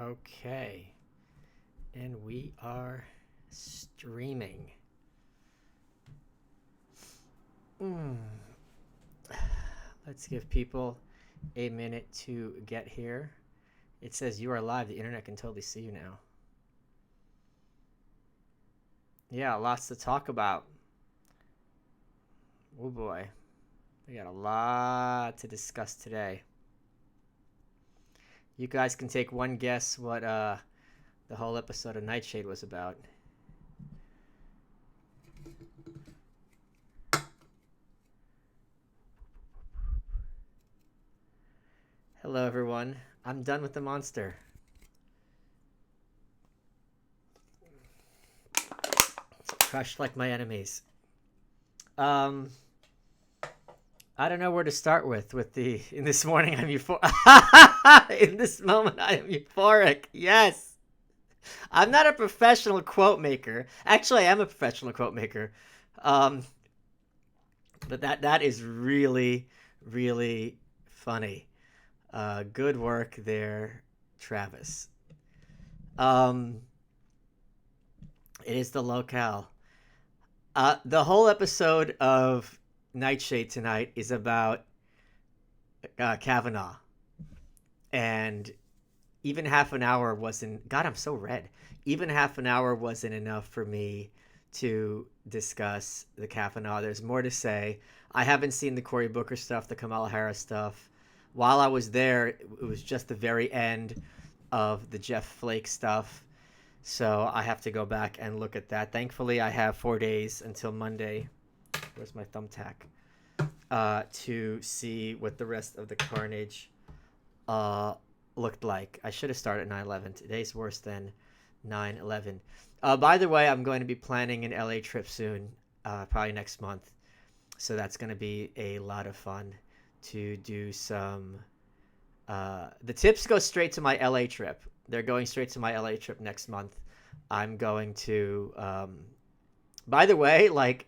Okay. And we are streaming. Mm. Let's give people a minute to get here. It says you are live. The internet can totally see you now. Yeah, lots to talk about. Oh boy. We got a lot to discuss today. You guys can take one guess what the whole episode of Nightshade was about. Hello, everyone. I'm done with the monster. Crushed like my enemies. I don't know where to start with the in this morning I'm euphoric. In this moment I am euphoric. Yes. I'm not a professional quote maker. Actually, I am a professional quote maker. Um but that is really really funny. Good work there, Travis. Um it is the locale. The whole episode of Nightshade tonight is about Kavanaugh, and even half an hour wasn't. God, I'm so red. Even half an hour wasn't enough for me to discuss the Kavanaugh. There's more to say. I haven't seen the Cory Booker stuff, the Kamala Harris stuff. While I was there, it was just the very end of the Jeff Flake stuff. So I have to go back and look at that. Thankfully, I have 4 days until Monday. Where's my thumbtack? To see what the rest of the carnage looked like. I should have started 9/11. Today's worse than 9/11. By the way, I'm going to be planning an LA trip soon, probably next month. So that's going to be a lot of fun to do some. The tips go straight to my LA trip. They're going straight to my LA trip next month. I'm going to. By the way, like,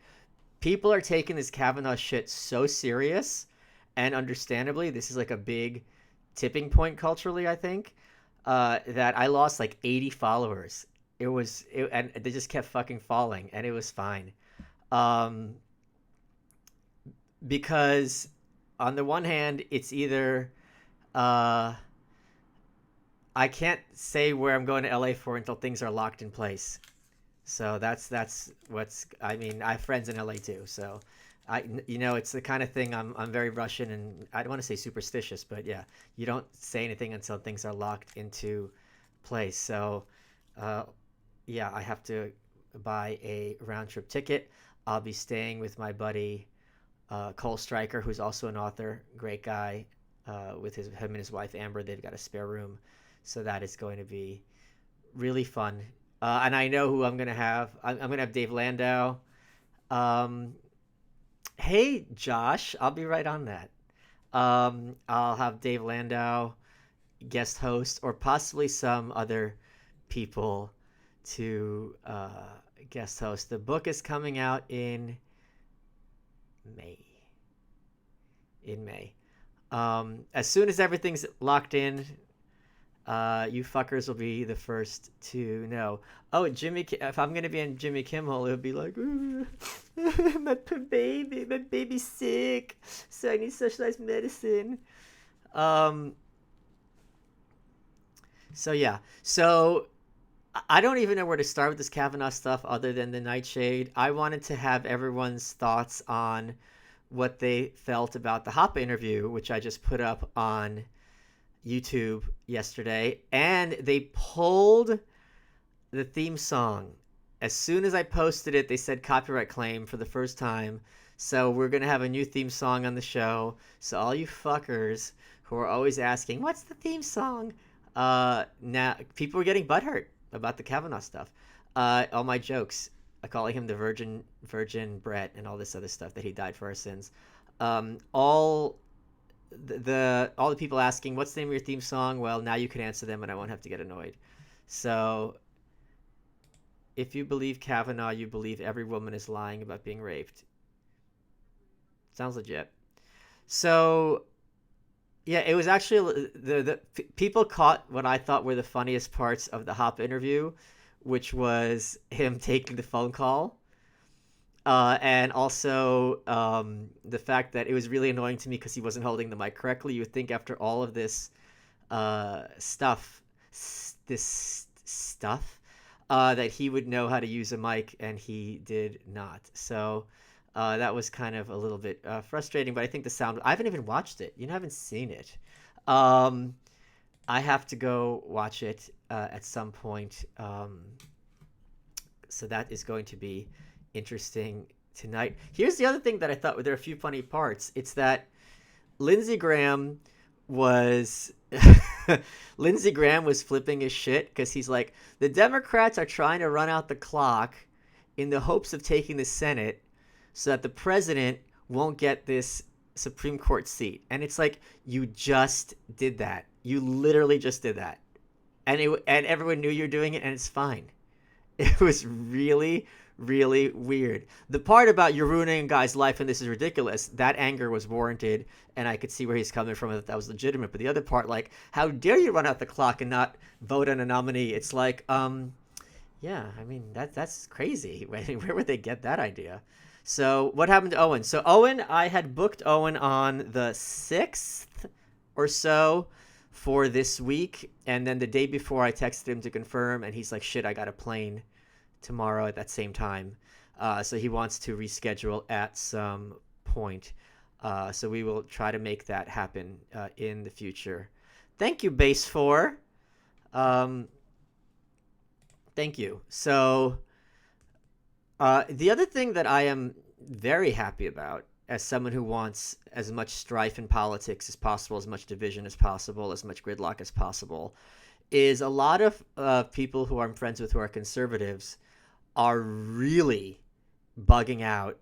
people are taking this Kavanaugh shit so serious, and understandably, this is like a big tipping point culturally, I think, that I lost like 80 followers. And they just kept fucking falling, and it was fine. Um, because on the one hand, it's either uh, I can't say where I'm going to LA for until things are locked in place. So that's what's. I mean, I have friends in LA too, so it's the kind of thing. I'm very Russian, and I don't want to say superstitious, but yeah, you don't say anything until things are locked into place. So, uh, yeah, I have to buy a round trip ticket. I'll be staying with my buddy Cole Stryker, who's also an author, great guy, with him and his wife Amber. They've got a spare room, so that is going to be really fun. And I know who I'm gonna have. I'm gonna have Dave Landau. Um, hey Josh, I'll be right on that. I'll have Dave Landau guest host, or possibly some other people to guest host. The book is coming out in May. In May. As soon as everything's locked in, you fuckers will be the first to know. Oh, if I'm gonna be on Jimmy Kimmel, it'll be like, my baby's sick, so I need socialized medicine. Um, so yeah, so I don't even know where to start with this Kavanaugh stuff other than the Nightshade. I wanted to have everyone's thoughts on what they felt about the Hoppe interview, which I just put up on YouTube yesterday, and they pulled the theme song. As soon as I posted it, they said copyright claim for the first time. So we're going to have a new theme song on the show. So all you fuckers who are always asking, what's the theme song? Now people are getting butthurt about the Kavanaugh stuff. All my jokes, calling him the virgin Brett and all this other stuff, that he died for our sins. All the people asking, what's the name of your theme song? Well, now you can answer them and I won't have to get annoyed. So if you believe Kavanaugh, you believe every woman is lying about being raped. Sounds legit. So Yeah, it was actually people caught what I thought were the funniest parts of the Hop interview, which was him taking the phone call, and also the fact that it was really annoying to me because he wasn't holding the mic correctly. You would think after all of this stuff, this stuff, that he would know how to use a mic, and he did not. So that was kind of a little bit frustrating. But I think the sound. I haven't even watched it. You haven't seen it. Um, I have to go watch it at some point. So that is going to be interesting tonight. Here's the other thing that I thought there are a few funny parts. It's that Lindsey Graham was Lindsey Graham was flipping his shit because he's like, the Democrats are trying to run out the clock in the hopes of taking the Senate so that the president won't get this Supreme Court seat. And it's like, you just did that. You literally just did that. And everyone knew you're doing it, and it's fine. It was really, really weird. The part about you're ruining a guy's life and this is ridiculous, that anger was warranted, and I could see where he's coming from, that was legitimate. But the other part, like, how dare you run out the clock and not vote on a nominee? It's like, yeah, I mean, that's crazy. Where would they get that idea? So what happened to Owen? So Owen, I had booked Owen on the 6th or so for this week, and then the day before I texted him to confirm, and he's like, shit, I got a plane tomorrow at that same time. So he wants to reschedule at some point. So we will try to make that happen in the future. Thank you, Base 4. Thank you. So the other thing that I am very happy about, as someone who wants as much strife in politics as possible, as much division as possible, as much gridlock as possible, is a lot of people who I'm friends with who are conservatives are really bugging out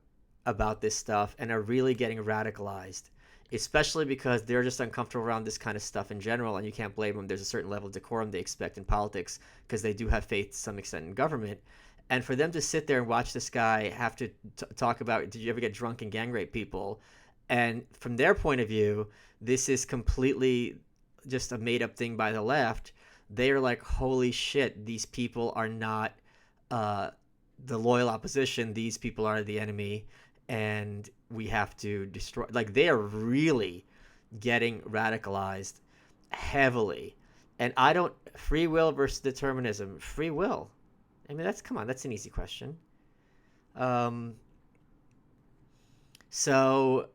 about this stuff and are really getting radicalized, especially because they're just uncomfortable around this kind of stuff in general, and you can't blame them. There's a certain level of decorum they expect in politics because they do have faith to some extent in government. And for them to sit there and watch this guy have to talk about, did you ever get drunk and gang rape people? And from their point of view, this is completely just a made-up thing by the left. They are like, holy shit, these people are not the loyal opposition. These people are the enemy, and we have to destroy. Like, they are really getting radicalized heavily. And I don't, free will versus determinism. Free will. I mean, that's an easy question. So,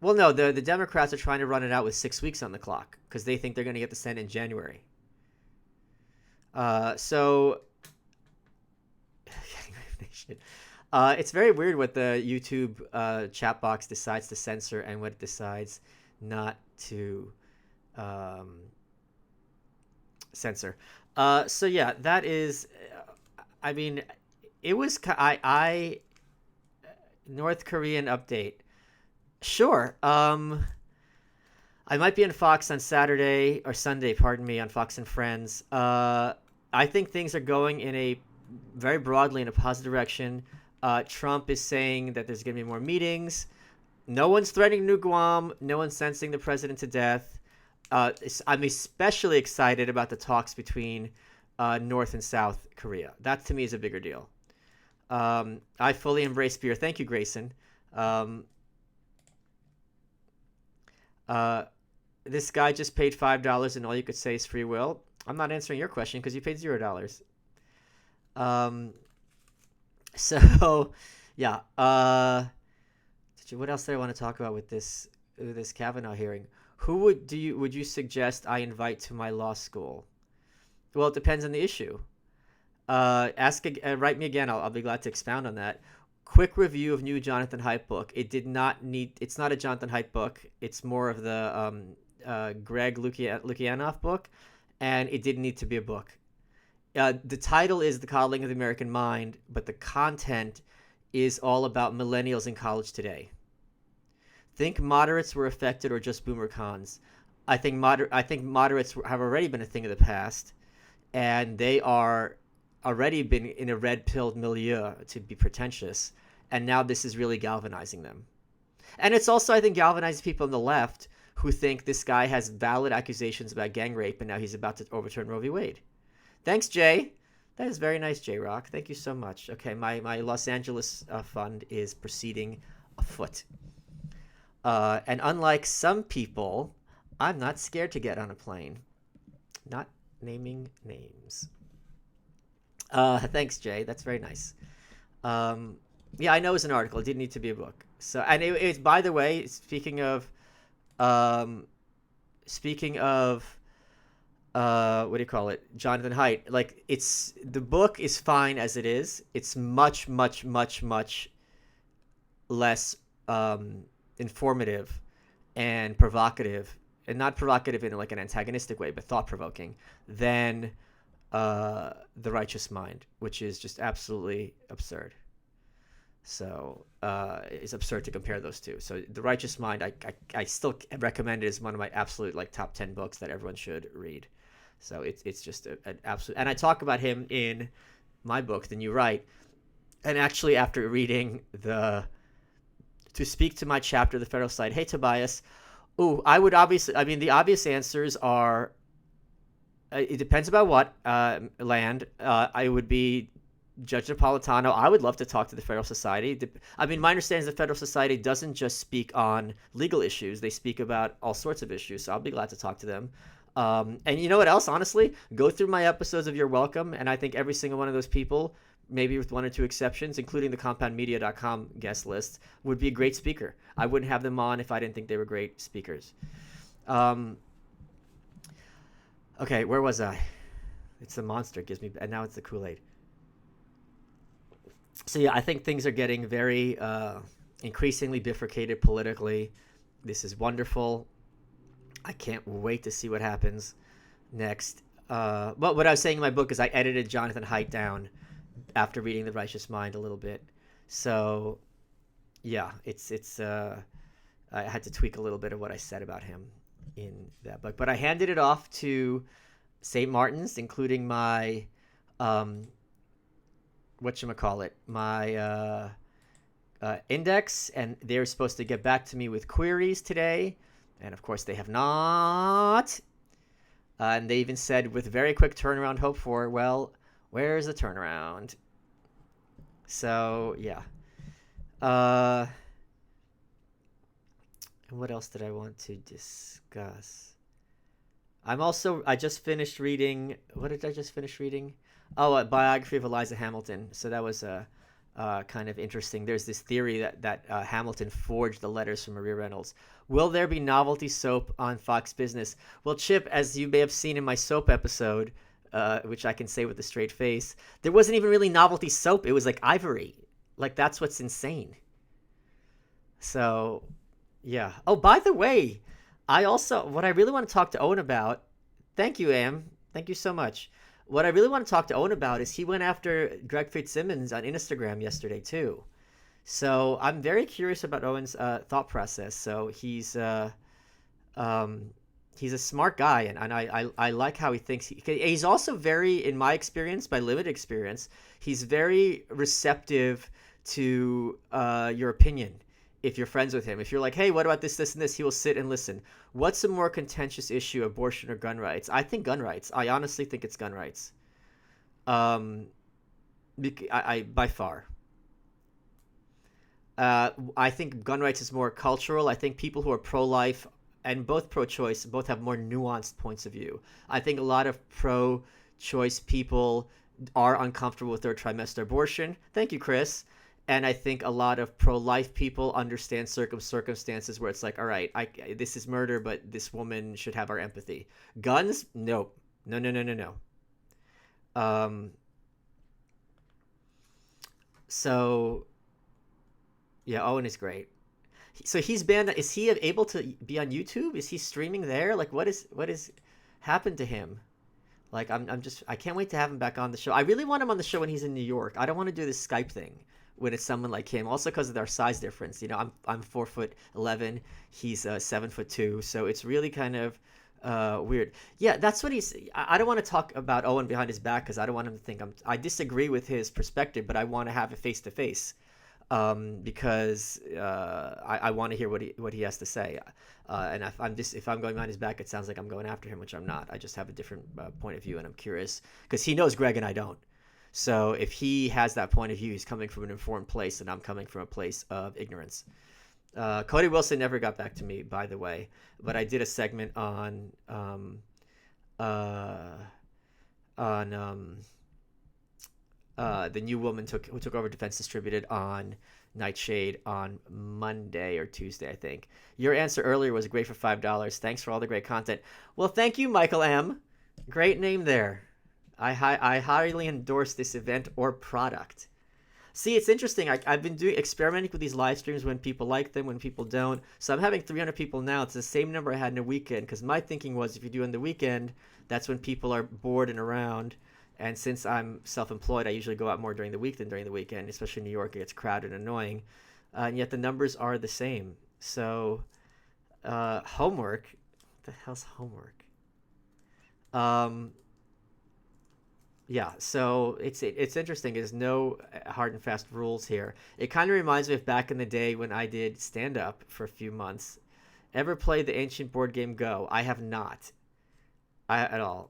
well, no, the Democrats are trying to run it out with 6 weeks on the clock because they think they're going to get the Senate in January. So, it's very weird what the YouTube chat box decides to censor and what it decides not to censor. So yeah, that is. I mean, it was. I North Korean update. Sure. I might be on Fox on Saturday or Sunday. Pardon me, on Fox and Friends. I think things are going in a very broadly in a positive direction. Trump is saying that there's going to be more meetings. No one's threatening New Guam. No one's sentencing the president to death. I'm especially excited about the talks between North and South Korea. That, to me, is a bigger deal. I fully embrace beer. Thank you, Grayson. This guy just paid $5 and all you could say is free will. I'm not answering your question because you paid $0. So, yeah. What else did I want to talk about with this Kavanaugh hearing? Who would you suggest I invite to my law school? Well, it depends on the issue. Write me again. I'll be glad to expound on that. Quick review of new Jonathan Haidt book. It's not a Jonathan Haidt book. It's more of the Greg Lukianoff book, and it didn't need to be a book. The title is The Coddling of the American Mind, but the content is all about millennials in college today. Think moderates were affected or just boomer cons. I think moderates have already been a thing of the past, and they are already been in a red-pilled milieu, to be pretentious, and now this is really galvanizing them. And it's also, I think, galvanizing people on the left who think this guy has valid accusations about gang rape and now he's about to overturn Roe v. Wade. Thanks, Jay. That is very nice, J Rock. Thank you so much. Okay, my Los Angeles fund is proceeding afoot. And unlike some people, I'm not scared to get on a plane. Not naming names. Thanks, Jay. That's very nice. Yeah, I know it's an article. It didn't need to be a book. So, and it's by the way, um, speaking of, what do you call it? Jonathan Haidt. Like, the book is fine as it is. It's much, much, much, much less informative and provocative, and not provocative in like an antagonistic way, but thought provoking than The Righteous Mind, which is just absolutely absurd. So it's absurd to compare those two. So The Righteous Mind, I still recommend it as one of my absolute like top 10 books that everyone should read. So it's just an absolute, and I talk about him in my book, The New Right. And actually, after reading to speak to my chapter, The Federal Side, hey Tobias, I would obviously, I mean, the obvious answers are, it depends about what land. I would be Judge Napolitano. I would love to talk to the Federal Society. I mean, my understanding is the Federal Society doesn't just speak on legal issues. They speak about all sorts of issues, so I'll be glad to talk to them. And you know what else, honestly? Go through my episodes of You're Welcome, and I think every single one of those people, maybe with one or two exceptions, including the compoundmedia.com guest list, would be a great speaker. I wouldn't have them on if I didn't think they were great speakers. Okay, where was I? It's the monster. Gives me, and now it's the Kool-Aid. So yeah, I think things are getting very increasingly bifurcated politically. This is wonderful. I can't wait to see what happens next. But what I was saying in my book is I edited Jonathan Haidt down after reading The Righteous Mind a little bit. So yeah, I had to tweak a little bit of what I said about him in that book. But I handed it off to St. Martin's, including my whatchamacallit, my index, and they're supposed to get back to me with queries today. And of course they have not. And they even said with very quick turnaround hope for, well, where's the turnaround? So yeah. And what else did I want to discuss? I just finished reading, what did I just finish reading? Oh, a biography of Eliza Hamilton. So that was kind of interesting. There's this theory that Hamilton forged the letters from Maria Reynolds. Will there be novelty soap on Fox Business? Well, Chip, as you may have seen in my soap episode, which I can say with a straight face, there wasn't even really novelty soap. It was like Ivory. Like, that's what's insane. So, yeah. Oh, by the way, what I really want to talk to Owen about, thank you, Am. Thank you so much. What I really want to talk to Owen about is he went after Greg Fitzsimmons on Instagram yesterday, too. So I'm very curious about Owen's thought process. So he's a smart guy, and I like how he thinks. He's also very, in my experience, by limited experience, he's very receptive to your opinion. If you're friends with him, if you're like, hey, what about this, this, and this, he will sit and listen. What's a more contentious issue, abortion or gun rights? I think gun rights. I honestly think it's gun rights. I by far. I think gun rights is more cultural. I think people who are pro-life and both pro-choice both have more nuanced points of view. I think a lot of pro-choice people are uncomfortable with third trimester abortion. Thank you, Chris. And I think a lot of pro-life people understand circumstances where it's like, all right, this is murder, but this woman should have our empathy. Guns? Nope. No. So, yeah, Owen is great. So he's banned. Is he able to be on YouTube? Is he streaming there? Like, what is happened to him? Like, I can't wait to have him back on the show. I really want him on the show when he's in New York. I don't want to do this Skype thing when it's someone like him. Also because of our size difference. You know, I'm 4'11", he's 7'2", so it's really kind of weird. Yeah, that's what he's. I don't want to talk about Owen behind his back because I don't want him to think I disagree with his perspective, but I want to have it face to face. because I want to hear what he has to say. And if I'm going behind his back, it sounds like I'm going after him, which I'm not. I just have a different point of view, and I'm curious because he knows Greg and I don't. So if he has that point of view, he's coming from an informed place, and I'm coming from a place of ignorance. Cody Wilson never got back to me, by the way, but I did a segment uh, on the new woman who took over Defense Distributed on Nightshade on Monday or Tuesday, I think. Your answer earlier was great for $5. Thanks for all the great content. Well, thank you, Michael M. Great name there. I highly endorse this event or product. See, it's interesting. I've been experimenting with these live streams when people like them, when people don't. So I'm having 300 people now. It's the same number I had in a weekend because my thinking was if you do in the weekend, that's when people are bored and around. And since I'm self-employed, I usually go out more during the week than during the weekend, especially in New York. It gets crowded and annoying. And yet the numbers are the same. So homework. What the hell's homework? Yeah, so it's interesting. There's no hard and fast rules here. It kind of reminds me of back in the day when I did stand-up for a few months. Ever played the ancient board game Go? I have not. At all.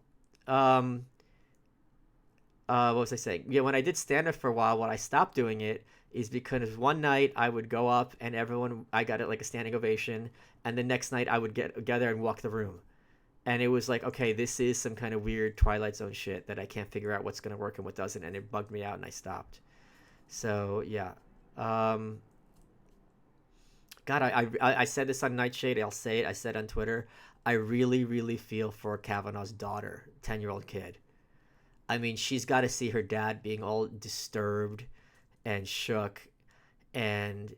What was I saying? Yeah, when I did stand-up for a while, when I stopped doing it is because one night I would go up and I got it like a standing ovation, and the next night I would get together and walk the room. And it was like, okay, this is some kind of weird Twilight Zone shit that I can't figure out what's going to work and what doesn't, and it bugged me out, and I stopped. So, yeah. God, I said this on Nightshade. I'll say it. I said on Twitter, I really, really feel for Kavanaugh's daughter, 10-year-old kid. I mean, she's got to see her dad being all disturbed and shook. And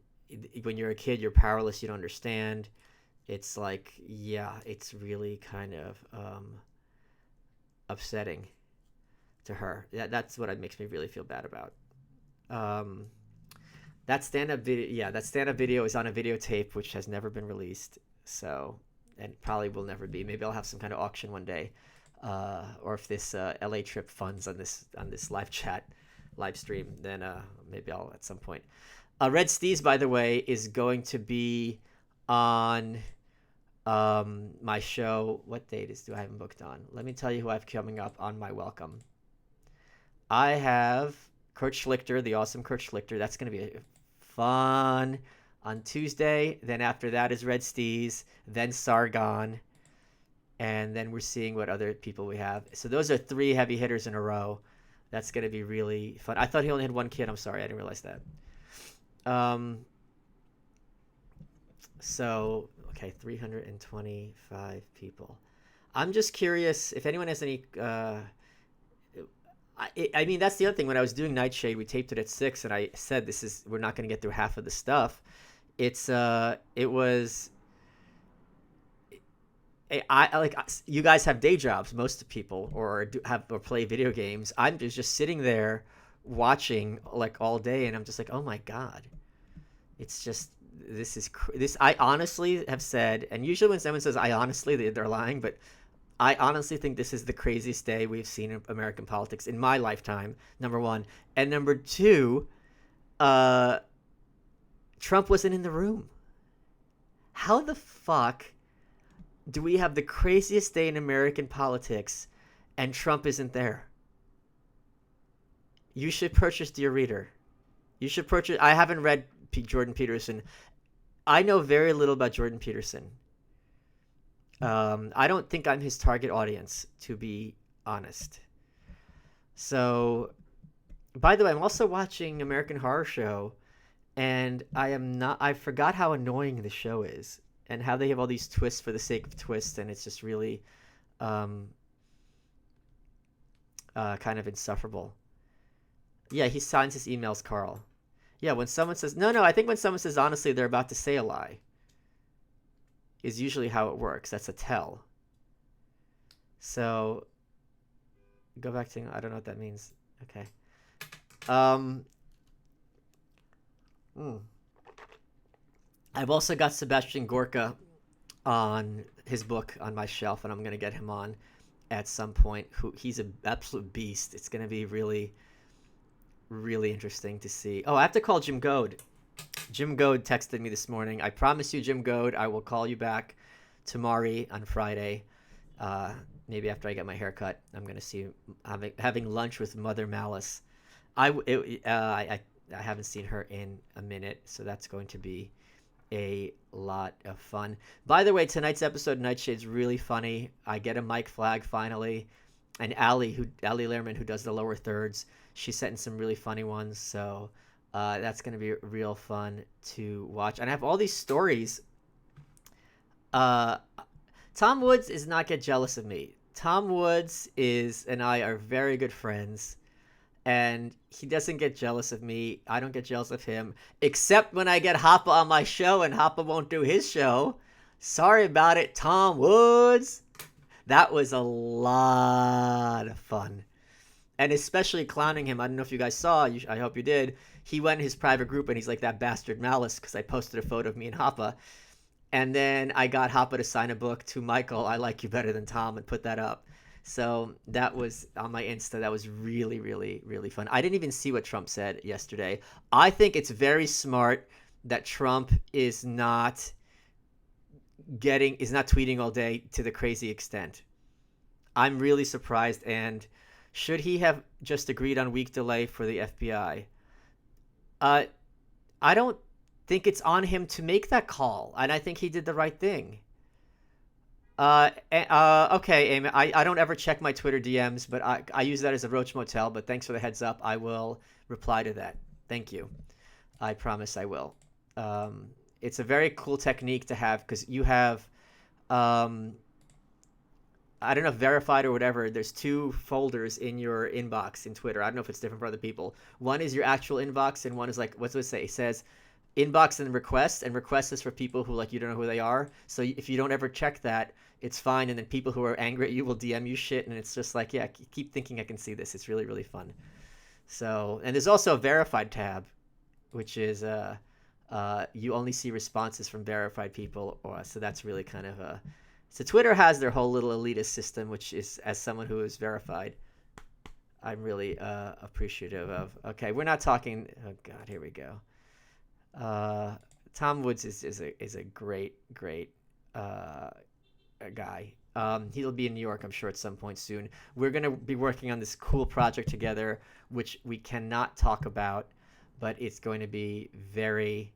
when you're a kid, you're powerless. You don't understand. It's like, yeah, it's really kind of upsetting to her. That's what it makes me really feel bad about. That stand-up video is on a videotape which has never been released, so, and probably will never be. Maybe I'll have some kind of auction one day, or if this LA trip funds on this live stream, then maybe I'll at some point. Red Steez, by the way, is going to be on my show. What date do I have him booked on? Let me tell you who I have coming up on my welcome. I have Kurt Schlichter, the awesome Kurt Schlichter. That's going to be fun on Tuesday. Then after that is Red Steez, then Sargon, and then we're seeing what other people we have. So those are 3 heavy hitters in a row. That's going to be really fun. I thought he only had 1 kid. I'm sorry, I didn't realize that. So, okay, 325 people. I'm just curious if anyone has any. I mean, that's the other thing. When I was doing Nightshade, we taped it at 6, and I said we're not going to get through half of the stuff. It was. I like, you guys have day jobs, most people, or play video games. I'm just sitting there watching like all day, and I'm just like, oh my god, it's just this. I honestly have said, and usually when someone says I honestly, they're lying, but I honestly think this is the craziest day we've seen in American politics in my lifetime. Number one, and number two, Trump wasn't in the room. How the fuck do we have the craziest day in American politics and Trump isn't there? You should purchase Dear Reader. You should purchase. I haven't read Jordan Peterson. I know very little about Jordan Peterson. I don't think I'm his target audience, to be honest. So, by the way, I'm also watching American Horror Show, and I forgot how annoying the show is, and how they have all these twists for the sake of twists, and it's just really kind of insufferable. Yeah, he signs his emails, Carl. Yeah, when someone says, no, I think when someone says honestly, they're about to say a lie, is usually how it works. That's a tell. So, go back to, I don't know what that means. Okay. I've also got Sebastian Gorka on his book on my shelf, and I'm going to get him on at some point. He's an absolute beast. It's going to be really, really interesting to see. Oh, I have to call Jim Goad. Jim Goad texted me this morning. I promise you, Jim Goad, I will call you back tomorrow on Friday. Maybe after I get my haircut, I'm gonna see having lunch with Mother Malice. I haven't seen her in a minute, so that's going to be a lot of fun. By the way, tonight's episode of Nightshade's really funny. I get a Mike Flagg finally, and Ali Lehrman, who does the lower thirds, she sent in some really funny ones. So that's going to be real fun to watch. And I have all these stories. Tom Woods does not get jealous of me. Tom Woods and I are very good friends. And he doesn't get jealous of me. I don't get jealous of him. Except when I get Hoppe on my show and Hoppe won't do his show. Sorry about it, Tom Woods. That was a lot of fun. And especially clowning him. I don't know if you guys saw. I hope you did. He went in his private group and he's like, that bastard Malice, because I posted a photo of me and Hoppe. And then I got Hoppe to sign a book to Michael, I Like You Better Than Tom, and put that up. So that was on my Insta. That was really, really, really fun. I didn't even see what Trump said yesterday. I think it's very smart that Trump is not tweeting all day to the crazy extent. I'm really surprised. And should he have just agreed on week delay for the FBI? I don't think it's on him to make that call, and I think he did the right thing. Okay, Amy, I don't ever check my Twitter DMs, but I use that as a roach motel, but thanks for the heads up. I will reply to that. Thank you. I promise I will. It's a very cool technique to have, because you have, I don't know if verified or whatever, there's two folders in your inbox in Twitter. I don't know if it's different for other people. One is your actual inbox, and one is like, what's it say? It says inbox and request is for people who, like, you don't know who they are. So if you don't ever check that, it's fine. And then people who are angry at you will DM you shit, and it's just like, yeah, keep thinking I can see this. It's really, really fun. So, and there's also a verified tab, which is you only see responses from verified people, so that's really kind of a. So Twitter has their whole little elitist system, which is, as someone who is verified, I'm really appreciative of. Okay, we're not talking. Oh God, here we go. Tom Woods is a great guy. He'll be in New York, I'm sure, at some point soon. We're gonna be working on this cool project together, which we cannot talk about, but it's going to be very.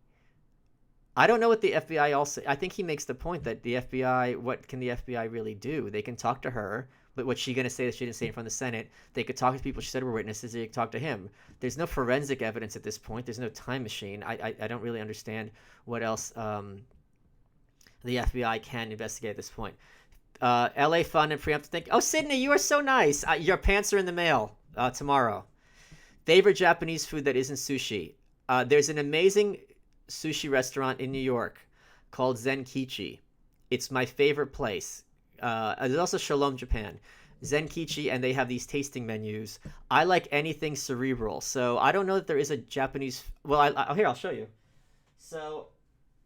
I don't know what the FBI also. I think he makes the point that the FBI. What can the FBI really do? They can talk to her, but what's she going to say that she didn't say in front of the Senate? They could talk to people she said were witnesses. They could talk to him. There's no forensic evidence at this point. There's no time machine. I don't really understand what else the FBI can investigate at this point. LA fun and preemptive thinking. Oh, Sydney, you are so nice. Your pants are in the mail tomorrow. Favorite Japanese food that isn't sushi. There's an amazing sushi restaurant in New York called Zenkichi. It's my favorite place. There's also Shalom Japan, Zenkichi, and they have these tasting menus. I like anything cerebral, so I don't know that there is a Japanese. Well, here, I'll show you. So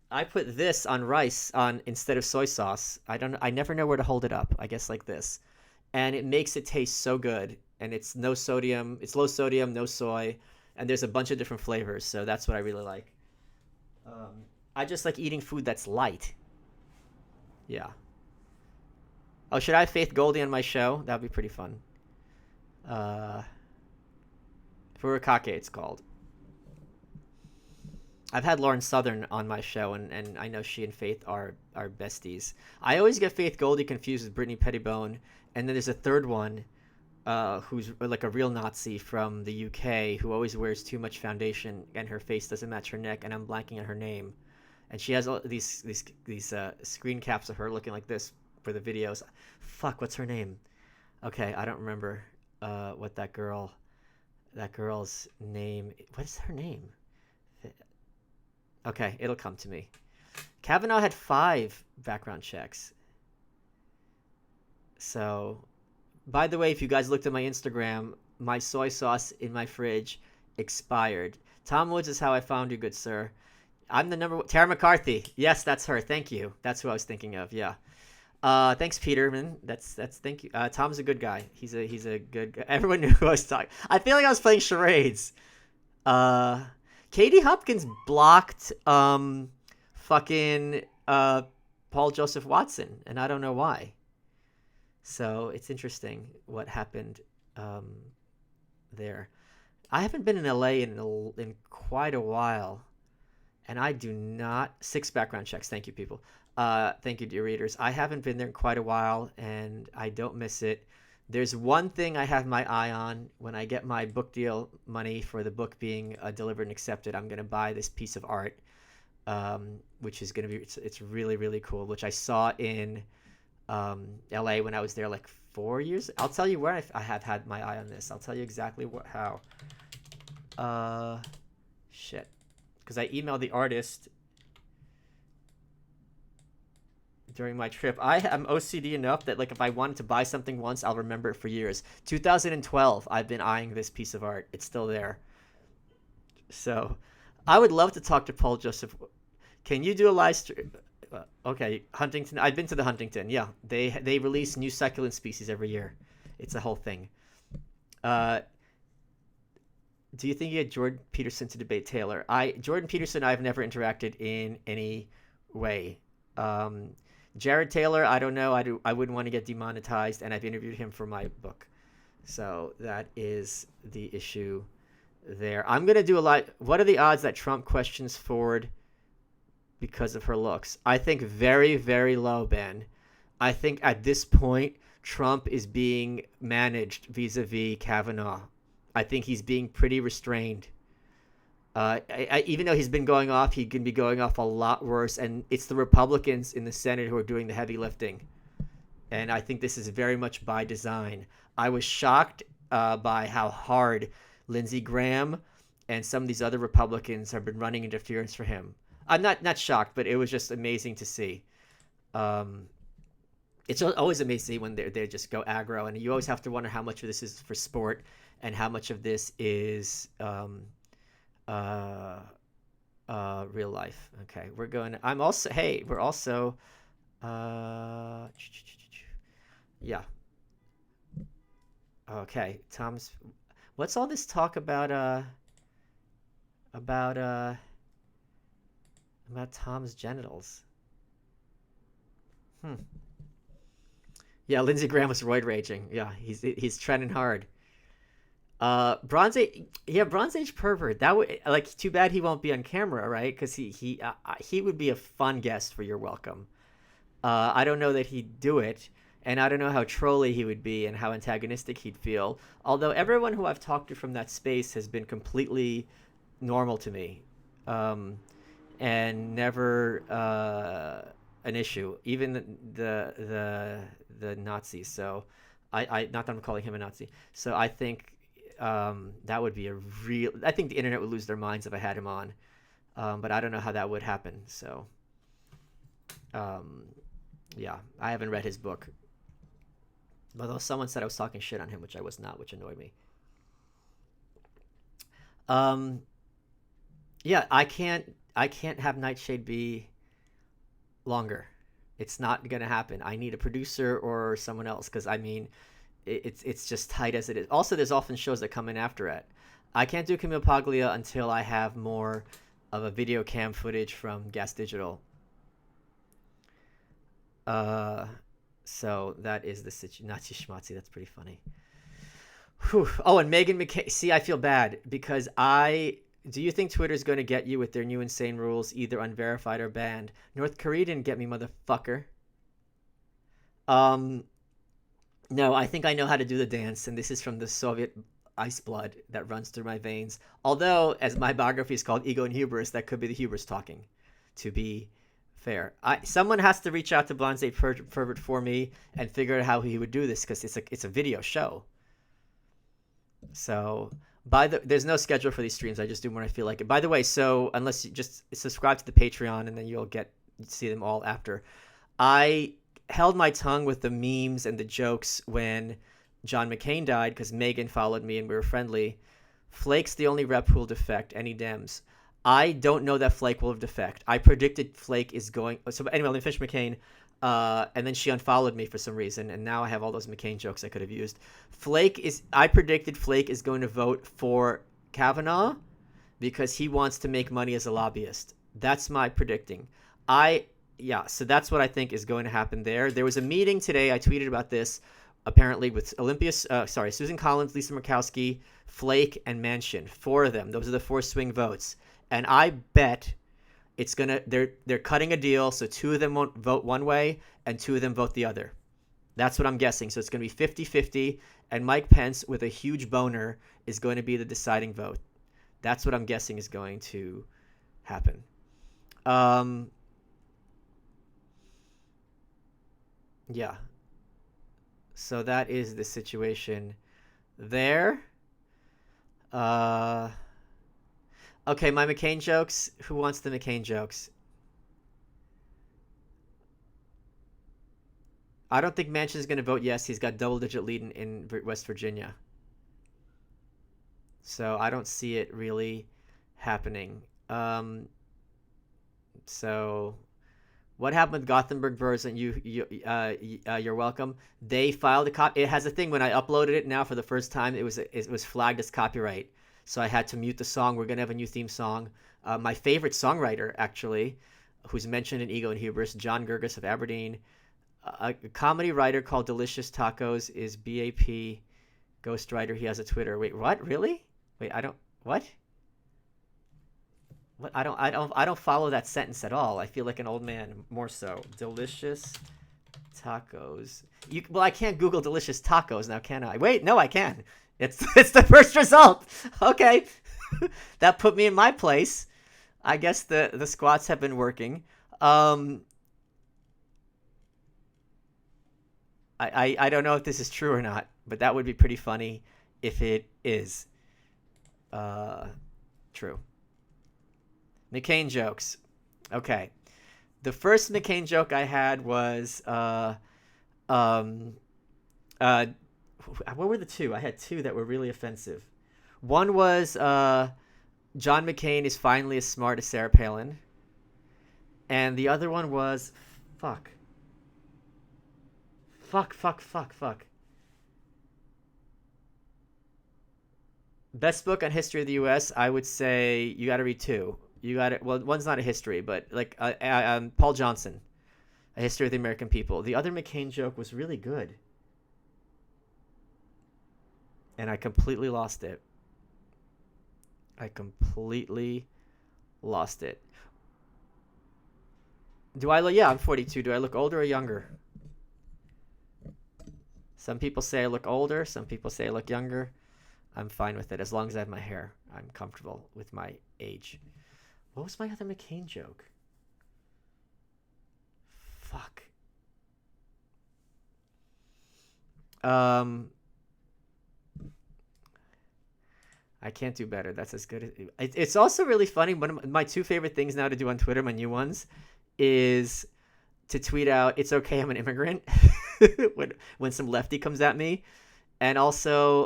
I put this on rice instead of soy sauce. I never know where to hold it up. I guess like this, and it makes it taste so good. And it's no sodium. It's low sodium, no soy, and there's a bunch of different flavors. So that's what I really like. I just like eating food that's light. Yeah. Oh, should I have Faith Goldie on my show? That'd be pretty fun. Furikake, it's called. I've had Lauren Southern on my show, and I know she and Faith are besties. I always get Faith Goldie confused with Brittany Pettibone, and then there's a third one who's like a real Nazi from the UK who always wears too much foundation and her face doesn't match her neck, and I'm blanking on her name. And she has all these screen caps of her looking like this for the videos. Fuck, what's her name? Okay, I don't remember what that girl's name. What is her name? Okay, it'll come to me. Kavanaugh had 5 background checks. So, by the way, if you guys looked at my Instagram, my soy sauce in my fridge expired. Tom Woods is how I found you, good sir. I'm the number one. Tara McCarthy. Yes, that's her. Thank you. That's who I was thinking of. Yeah. Thanks, Peterman. That's thank you. Tom's a good guy. He's a good guy. Everyone knew who I was talking. I feel like I was playing charades. Katie Hopkins blocked fucking Paul Joseph Watson, and I don't know why. So it's interesting what happened um, there. I haven't been in LA in quite a while, and I do not 6 background checks. Thank you, people. Thank you, dear readers. I haven't been there in quite a while, and I don't miss it. There's one thing I have my eye on. When I get my book deal money for the book being delivered and accepted, I'm going to buy this piece of art, which is going to be it's really really cool. Which I saw in LA when I was there like 4 years. I'll tell you where I have had my eye on this. I'll tell you exactly how. Shit, because I emailed the artist during my trip. I am OCD enough that like if I wanted to buy something once, I'll remember it for years. 2012, I've been eyeing this piece of art. It's still there. So, I would love to talk to Paul Joseph. Can you do a live stream? Okay, Huntington. I've been to the Huntington. Yeah, they release new succulent species every year. It's a whole thing. Uh, do you think you had Jordan Peterson to debate Taylor? Jordan Peterson, I've never interacted in any way. Jared Taylor, I don't know. I wouldn't want to get demonetized, and I've interviewed him for my book. So that is the issue there. I'm gonna do a lot. What are the odds that Trump questions Ford because of her looks? I think very, very low, Ben. I think at this point, Trump is being managed vis-a-vis Kavanaugh. I think he's being pretty restrained. Even though he's been going off, he can be going off a lot worse. And it's the Republicans in the Senate who are doing the heavy lifting. And I think this is very much by design. I was shocked by how hard Lindsey Graham and some of these other Republicans have been running interference for him. I'm not shocked, but it was just amazing to see. It's always amazing when they just go aggro, and you always have to wonder how much of this is for sport and how much of this is real life. Okay, we're going. I'm also. Hey, we're also. Yeah. Okay, Tom's. What's all this talk about Tom's genitals? Yeah, Lindsey Graham was roid raging. Yeah, he's trending hard. Bronze Age pervert. That would like too bad he won't be on camera, right? Because he would be a fun guest for You're Welcome. I don't know that he'd do it, and I don't know how trolly he would be and how antagonistic he'd feel. Although everyone who I've talked to from that space has been completely normal to me, and never an issue. Even the Nazis. So I not that I'm calling him a Nazi. So I think that would be I think the internet would lose their minds if I had him on. But I don't know how that would happen. So yeah, I haven't read his book. Although someone said I was talking shit on him, which I was not, which annoyed me. Yeah, I can't have Nightshade be longer. It's not gonna happen. I need a producer or someone else, because I mean, it's just tight as it is. Also, there's often shows that come in after it. I can't do Camille Paglia until I have more of a video cam footage from Gas Digital. So that is the situation. Nazi schmatzi. That's pretty funny. Whew. Oh, and Meghan McCain. See, I feel bad because do you think Twitter's going to get you with their new insane rules, either unverified or banned? North Korea didn't get me, motherfucker. No, I think I know how to do the dance, and this is from the Soviet ice blood that runs through my veins. Although, as my biography is called, Ego and Hubris, that could be the hubris talking, to be fair. Someone has to reach out to Blonde State Pervert for me and figure out how he would do this, because it's a video show. So there's no schedule for these streams. I just do when I feel like it. By the way, so unless you just subscribe to the Patreon and then you'll see them all after. I held my tongue with the memes and the jokes when John McCain died because Megan followed me and we were friendly. Flake's the only rep who will defect. Any Dems? I don't know that Flake will defect. I predicted Flake is going. So anyway, let me finish McCain. And then she unfollowed me for some reason, and now I have all those McCain jokes I could have used. I predicted Flake is going to vote for Kavanaugh, because he wants to make money as a lobbyist. That's my predicting. I Yeah, so that's what I think is going to happen there. There was a meeting today. I tweeted about this. Apparently, with Susan Collins, Lisa Murkowski, Flake, and Manchin. Four of them. Those are the four swing votes. And I bet it's gonna. They're cutting a deal, so two of them won't vote one way, and two of them vote the other. That's what I'm guessing. So it's going to be 50-50, and Mike Pence, with a huge boner, is going to be the deciding vote. That's what I'm guessing is going to happen. Yeah. So that is the situation there. Uh, okay, my McCain jokes. Who wants the McCain jokes? I don't think Manchin's going to vote yes. He's got double-digit lead in West Virginia. So I don't see it really happening. So what happened with Gothenburg Version? You're welcome. They filed a copy. It has a thing when I uploaded it now for the first time. It was flagged as copyright, so I had to mute the song. We're gonna have a new theme song. My favorite songwriter, actually, who's mentioned in Ego and Hubris, John Gerges of Aberdeen. A comedy writer called Delicious Tacos is BAP ghostwriter. He has a Twitter. Wait, what? Really? Wait, I don't. What? What? I don't follow that sentence at all. I feel like an old man, more so. Delicious tacos. Well, I can't Google delicious tacos now, can I? Wait, no, I can. It's the first result. Okay, that put me in my place. I guess the squats have been working. I don't know if this is true or not, but that would be pretty funny if it is true. McCain jokes. Okay. The first McCain joke I had was what were the two? I had two that were really offensive. One was John McCain is finally as smart as Sarah Palin. And the other one was fuck. Best book on history of the U.S. I would say you got to read two. You got it. Well, one's not a history, but like Paul Johnson, A History of the American People. The other McCain joke was really good, and I completely lost it. Do I look? Yeah, I'm 42. Do I look older or younger? Some people say I look older. Some people say I look younger. I'm fine with it as long as I have my hair. I'm comfortable with my age. What was my other McCain joke? Fuck. I can't do better. That's as good as it's also really funny. One of my two favorite things now to do on Twitter, my new ones, is to tweet out, "It's okay, I'm an immigrant," when some lefty comes at me. And also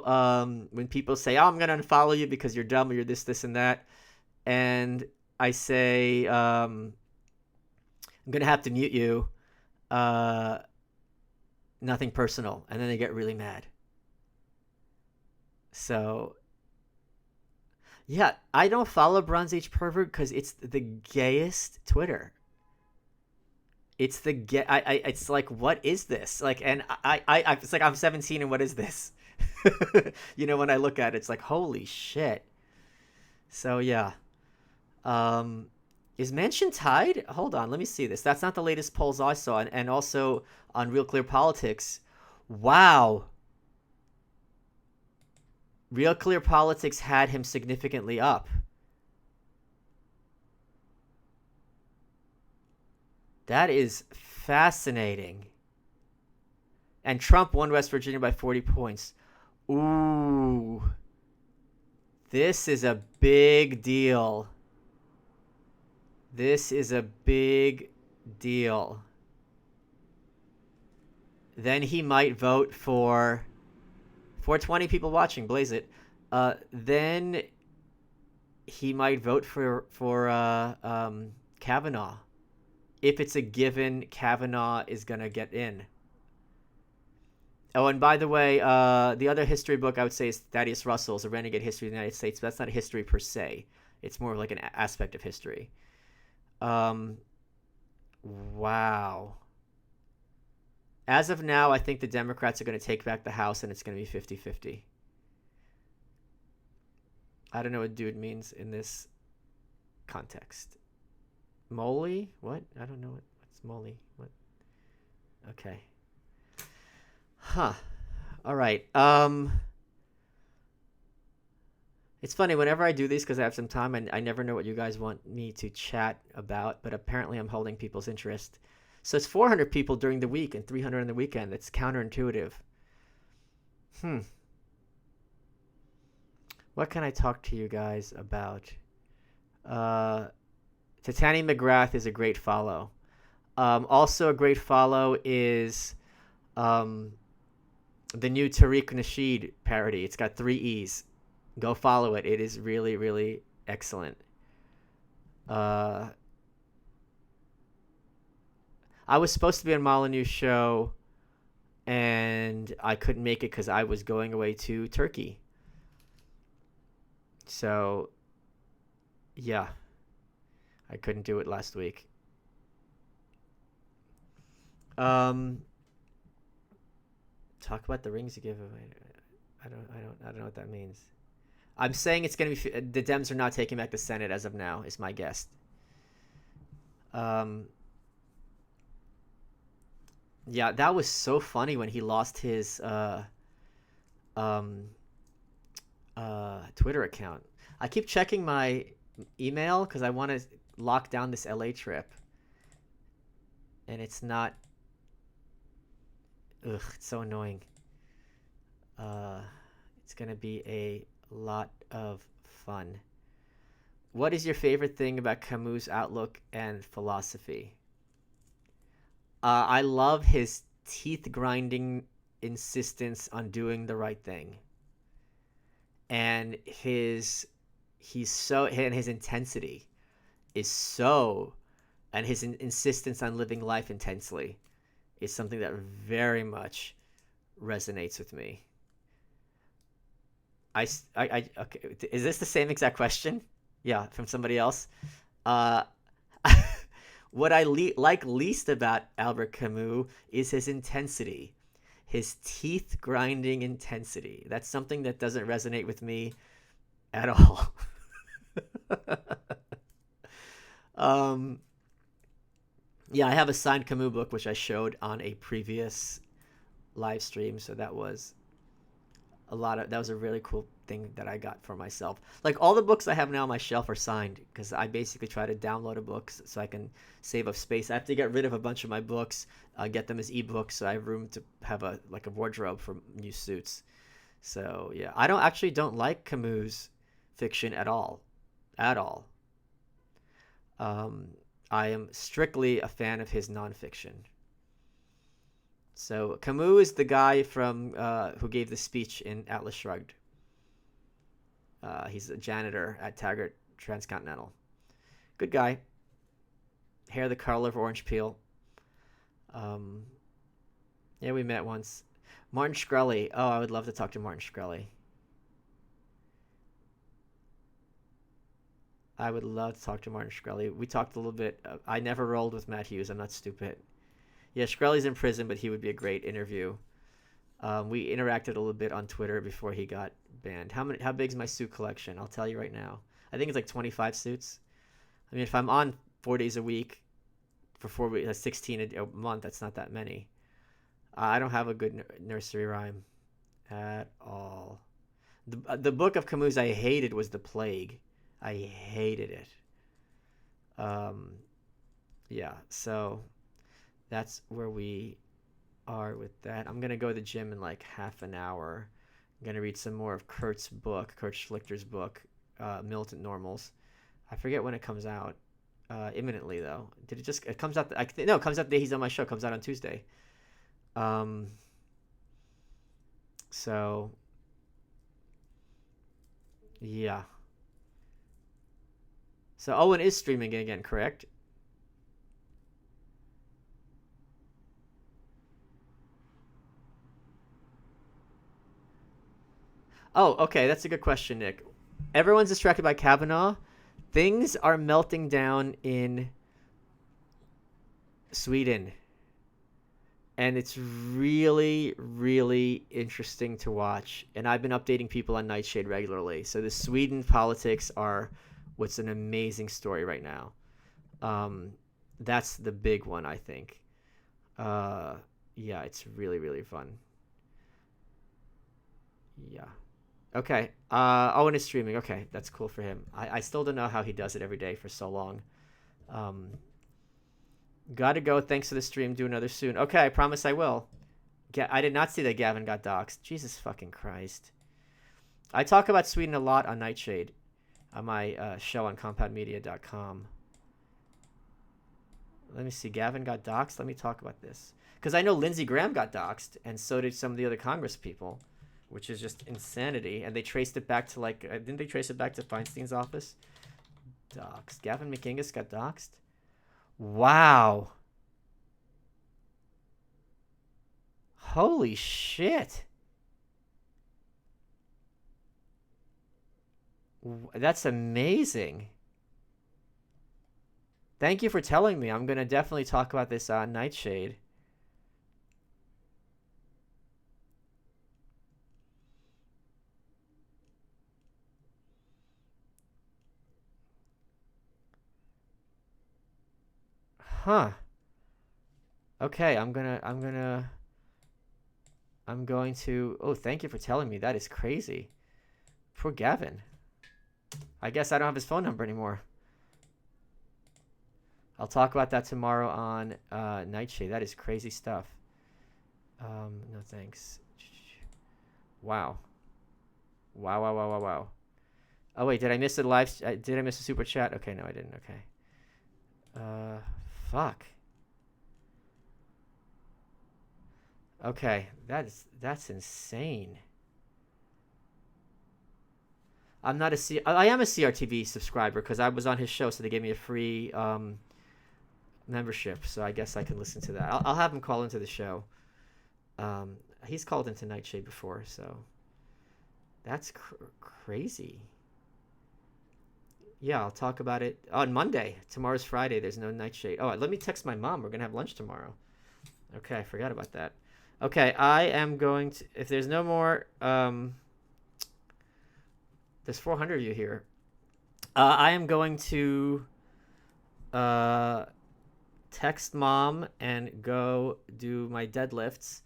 when people say, "Oh, I'm going to unfollow you because you're dumb or you're this, and that." And I say, I'm going to have to mute you. Nothing personal. And then they get really mad. So, yeah, I don't follow Bronze Age Pervert because it's the gayest Twitter. It's it's like, what is this? Like, and it's like I'm 17 and what is this? When I look at it, it's like, holy shit. So yeah. Is Manchin tied? Hold on, let me see this. That's not the latest polls I saw, and also on Real Clear Politics. Wow. Real Clear Politics had him significantly up. That is fascinating. And Trump won West Virginia by 40 points. Ooh. This is a big deal. This is a big deal. Then he might vote for 420 people watching, blaze it. Then he might vote for Kavanaugh. If it's a given, Kavanaugh is going to get in. Oh, and by the way, the other history book I would say is Thaddeus Russell's A Renegade History of the United States. But that's not a history per se. It's more like an aspect of history. Um, wow. As of now, I think the Democrats are going to take back the House and it's going to be 50-50. I don't know what dude means in this context. Moly? What? I don't know what's moly. What? Okay. Huh. All right. It's funny whenever I do these because I have some time and I never know what you guys want me to chat about, but apparently I'm holding people's interest. So it's 400 people during the week and 300 on the weekend. That's counterintuitive. Hmm. What can I talk to you guys about? Uh, Titani McGrath is a great follow. Also a great follow is um, the new Tariq Nasheed parody. It's got 3 E's. Go follow it. It is really, really excellent. Uh, I was supposed to be on Molyneux's show, and I couldn't make it because I was going away to Turkey. So, yeah, I couldn't do it last week. Um, Talk about the rings you give away. I don't know what that means. I'm saying it's gonna be the Dems are not taking back the Senate as of now. Is my guess. Um, yeah, that was so funny when he lost his um, Twitter account. I keep checking my email because I want to lock down this LA trip, and it's not. Ugh, it's so annoying. Uh, it's gonna be a lot of fun. What is your favorite thing about Camus' outlook and philosophy? I love his teeth grinding insistence on doing the right thing, and his intensity is so, and his insistence on living life intensely is something that very much resonates with me. Okay. Is this the same exact question? Yeah, from somebody else. Uh, what I like least about Albert Camus is his intensity, his teeth grinding intensity. That's something that doesn't resonate with me at all. um, yeah, I have a signed Camus book which I showed on a previous live stream, so that was a really cool thing that I got for myself. Like all the books I have now on my shelf are signed because I basically try to download a book so I can save up space. I have to get rid of a bunch of my books, get them as ebooks, so I have room to have a wardrobe for new suits. So yeah, I don't like Camus fiction at all, at all. Um, I am strictly a fan of his nonfiction. So Camus is the guy from who gave the speech in Atlas Shrugged. He's a janitor at Taggart Transcontinental. Good guy. Hair the color of orange peel. Um, yeah, we met once. Martin Shkreli. Oh, I would love to talk to Martin Shkreli. I would love to talk to Martin Shkreli. We talked a little bit. I never rolled with Matt Hughes. I'm not stupid. Yeah, Shkreli's in prison, but he would be a great interview. We interacted a little bit on Twitter before he got banned. How big is my suit collection? I'll tell you right now. I think it's like 25 suits. I mean, if I'm on 4 days a week for 4 weeks, that's 16 a month. That's not that many. I don't have a good nursery rhyme at all. The book of Camus I hated was The Plague. I hated it. Um, yeah, so that's where we are with that. I'm gonna go to the gym in like half an hour. I'm gonna read some more of Kurt Schlichter's book, Militant Normals. I forget when it comes out. Imminently though. It comes out? No, it comes out the day he's on my show. It comes out on Tuesday. So yeah. So Owen is streaming again, correct? Oh, okay, that's a good question, Nick. Everyone's distracted by Kavanaugh. Things are melting down in Sweden, and it's really, really interesting to watch. And I've been updating people on Nightshade regularly. So the Sweden politics are what's an amazing story right now. Um, that's the big one, I think. Uh, yeah, it's really, really fun. Yeah. Okay. And it's streaming. Okay, that's cool for him. I still don't know how he does it every day for so long. Um, Gotta go. Thanks for the stream. Do another soon. Okay, I promise I will. I did not see that Gavin got doxxed. Jesus fucking Christ. I talk about Sweden a lot on Nightshade, on my show on compoundmedia.com. Let me see. Gavin got doxxed. Let me talk about this. Because I know Lindsey Graham got doxxed, and so did some of the other Congress people, which is just insanity. And they traced it back to, like, didn't they trace it back to Feinstein's office? Doxxed. Gavin McInnes got doxxed? Wow. Holy shit. That's amazing. Thank you for telling me. I'm going to definitely talk about this on Nightshade. Huh. Okay, I'm going to Oh, thank you for telling me. That is crazy. Poor Gavin. I guess I don't have his phone number anymore. I'll talk about that tomorrow on Nightshade. That is crazy stuff. No thanks. Wow. Wow, wow, wow, wow, wow. Oh wait, did I miss a did I miss a super chat? Okay, no, I didn't. Okay. Fuck. Okay, that's insane. I am a CRTV subscriber because I was on his show, so they gave me a free membership. So I guess I can listen to that. I'll have him call into the show. He's called into Nightshade before, so that's crazy. Yeah, I'll talk about it on Monday. Tomorrow's Friday. There's no Nightshade. Oh, let me text my mom. We're gonna have lunch tomorrow. Okay, I forgot about that. Okay, I am going to. If there's no more, there's 400 of you here. I am going to text mom and go do my deadlifts.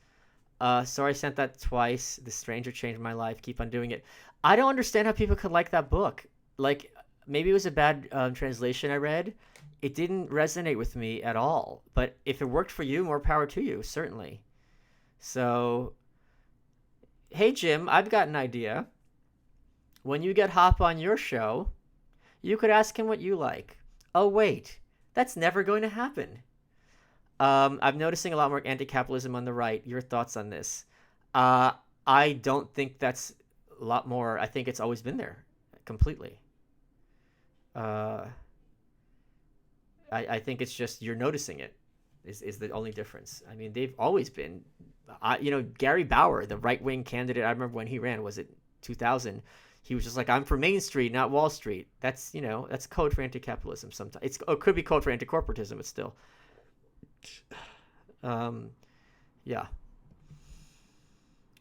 Sorry I sent that twice. The Stranger changed my life. Keep on doing it. I don't understand how people could like that book. Like, maybe it was a bad translation I read. It didn't resonate with me at all. But if it worked for you, more power to you, certainly. So, hey, Jim, I've got an idea. When you get Hop on your show, you could ask him what you like. Oh, wait. That's never going to happen. I'm noticing a lot more anti-capitalism on the right. Your thoughts on this? I don't think that's a lot more. I think it's always been there completely. I think it's just you're noticing it is the only difference. I mean, they've always been. Gary Bauer, the right-wing candidate, I remember when he ran, was it 2000? He was just like, I'm for Main Street, not Wall Street. That's code for anti-capitalism sometimes. It could be code for anti-corporatism, but still. Yeah.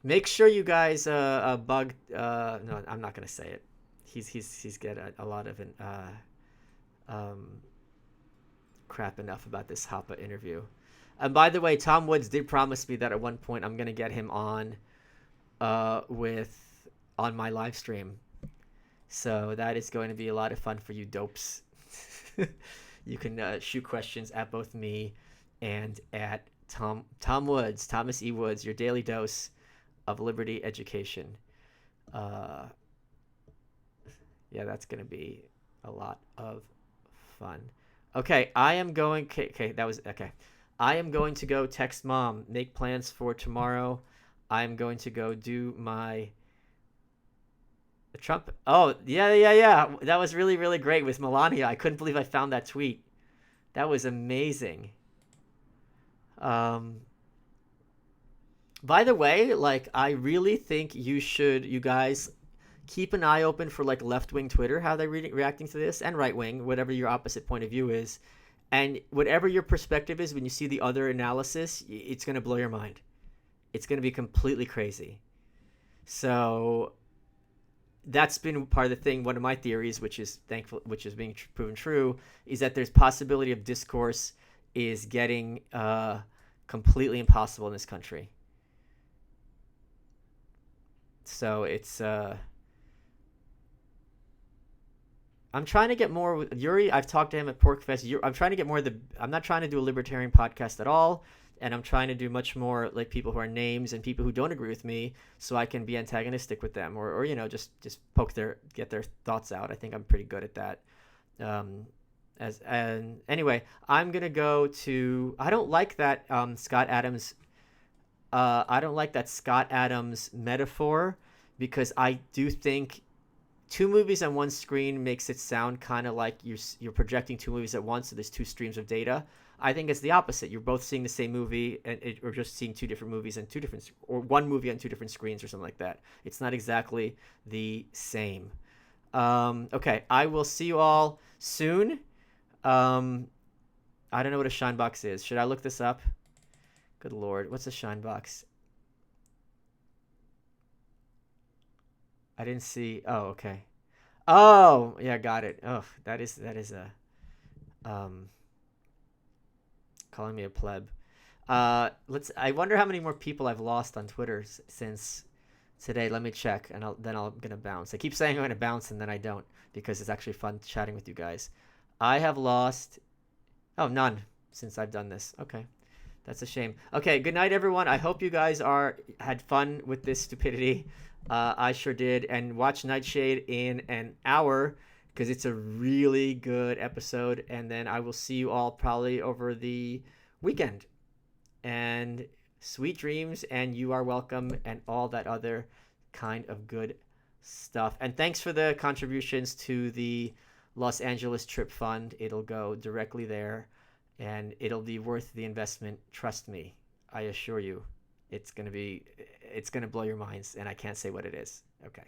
Make sure you guys bug. No, I'm not gonna say it. He's got a lot of crap enough about this Hoppe interview. And by the way, Tom Woods did promise me that at one point I'm gonna get him on on my live stream. So that is going to be a lot of fun for you dopes. You can shoot questions at both me and at Tom Woods, Thomas E. Woods, your daily dose of liberty education. Yeah, that's going to be a lot of fun. Okay, I am going. Okay, that was okay. I am going to go text mom, make plans for tomorrow. I'm going to go do my Trump. Oh, yeah. That was really, really great with Melania. I couldn't believe I found that tweet. That was amazing. By the way, like, I really think you guys, keep an eye open for like left-wing Twitter, how they're reacting to this, and right-wing, whatever your opposite point of view is. And whatever your perspective is, when you see the other analysis, it's going to blow your mind. It's going to be completely crazy. So that's been part of the thing. One of my theories, which is thankful, which is being proven true, is that there's possibility of discourse is getting completely impossible in this country. So it's I'm trying to get more with Yuri. I've talked to him at PorkFest. I'm trying to get more of the. I'm not trying to do a libertarian podcast at all, and I'm trying to do much more like people who are names and people who don't agree with me, so I can be antagonistic with them, or just get their thoughts out. I think I'm pretty good at that. And anyway, I'm gonna go to. I don't like that Scott Adams. I don't like that Scott Adams metaphor, because I do think two movies on one screen makes it sound kind of like you're projecting two movies at once, so there's two streams of data. I think it's the opposite. You're both seeing the same movie, or just seeing two different movies and or one movie on two different screens or something like that. It's not exactly the same. Okay, I will see you all soon. I don't know what a shine box is. Should I look this up? Good Lord, what's a shine box? I didn't see. Oh, okay. Oh, yeah, got it. Oh, that is a um calling me a pleb. I wonder how many more people I've lost on Twitter since today. Let me check, and I'm gonna bounce. I keep saying I'm gonna bounce, and then I don't, because it's actually fun chatting with you guys. I have lost none since I've done this. Okay. That's a shame. Okay, good night, everyone. I hope you guys had fun with this stupidity. I sure did. And watch Nightshade in an hour, because it's a really good episode. And then I will see you all probably over the weekend. And sweet dreams, and you are welcome, and all that other kind of good stuff. And thanks for the contributions to the Los Angeles Trip Fund. It'll go directly there, and it'll be worth the investment. Trust me. I assure you, it's going to blow your minds, and I can't say what it is. Okay.